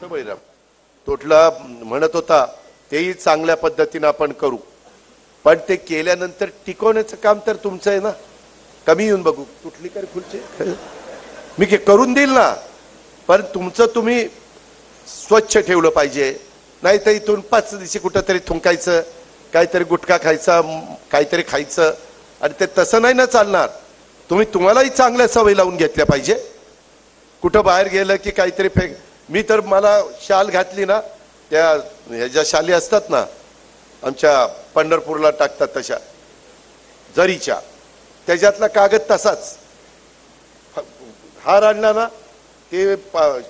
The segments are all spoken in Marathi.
कुठं बळीराम तोटला म्हणत होता तेही चांगल्या पद्धतीने आपण करू, पण ते केल्यानंतर टिकवण्याचं काम तर तुमचं आहे ना. कमी येऊन बघू तुटली कर खुर्ची, मी करून देईल ना, पण तुमचं तुम्ही स्वच्छ ठेवलं पाहिजे. नाही तर इथून 5 दिवशी कुठंतरी थुंकायचं, काहीतरी गुटखा खायचा, काहीतरी खायचं, आणि ते तसं नाही ना चालणार. तुम्हालाही चांगल्या सवयी लावून घेतल्या पाहिजे. कुठं बाहेर गेलं की काहीतरी फेक. मी तर मला शाल घातली ना, त्या ह्याच्या शाली असतात ना आमच्या पंढरपूरला टाकतात तशा जरीच्या, त्याच्यातला कागद तसाच. हार आणला ना ते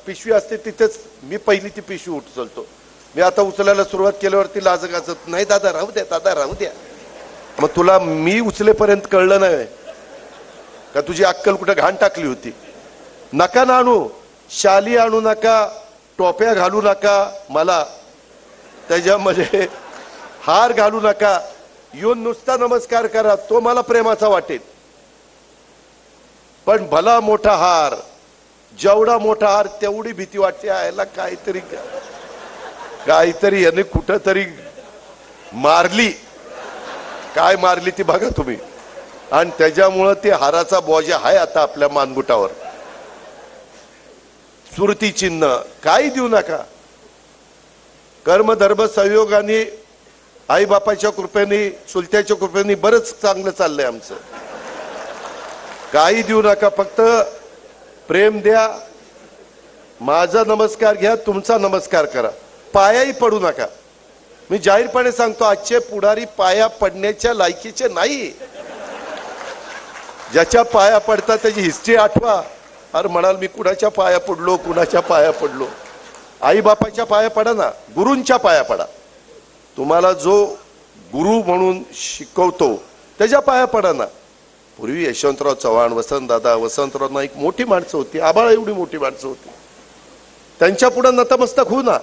पिशवी असते तिथेच मी पहिली ती पिशवी उचलतो. मी आता उचलायला सुरुवात केल्यावरती लाजगाजत नाही, दादा राहू द्या, दादा राहू द्या. मग तुला मी उचलेपर्यंत कळलं नाही का तुझी अक्कल कुठं घाण टाकली होती. नका ना आणू, शाली आणू नका, टोप्या घालू नका, मला त्याच्यामध्ये हार घालू नका. येऊन नुसता नमस्कार करा, तो मला प्रेमाचा वाटेल. पण भला मोठा हार, जेवढा मोठा हार तेवढी भीती वाटते. याला काहीतरी याने कुठंतरी मारली, काय मारली ती बघा तुम्ही. आणि त्याच्यामुळं ते हाराचा बोजा आहे आता आपल्या मानगुटावर. स्मृती चिन्ह काही देऊ नका. कर्मधर्म संयोगाने, आई बापाच्या कृपेने, चुलत्याच्या कृपेने बरंच चांगलं चाललंय आमचं. काही देऊ नका, फक्त प्रेम द्या. माझा नमस्कार घ्या, तुमचा नमस्कार करा, पायाही पडू नका. मी जाहीरपणे सांगतो, आजचे पुढारी पाया पडण्याच्या लायकीचे नाही. ज्याच्या पाया पडतात त्याची हिस्ट्री आठवा. अरे म्हणाल मी कुणाच्या पाया पडलो, कुणाच्या पाया पडलो. आई बापाच्या पाया पडा ना, गुरूंच्या पाया पडा. तुम्हाला जो गुरु म्हणून शिकवतो त्याच्या पाया पडा ना. पूर्वी यशवंतराव चव्हाण, वसंतराव नाईक मोठी माणसं होती, आबाळ एवढी मोठी माणसं होती. त्यांच्या पुढे नतमस्तक होऊ ना.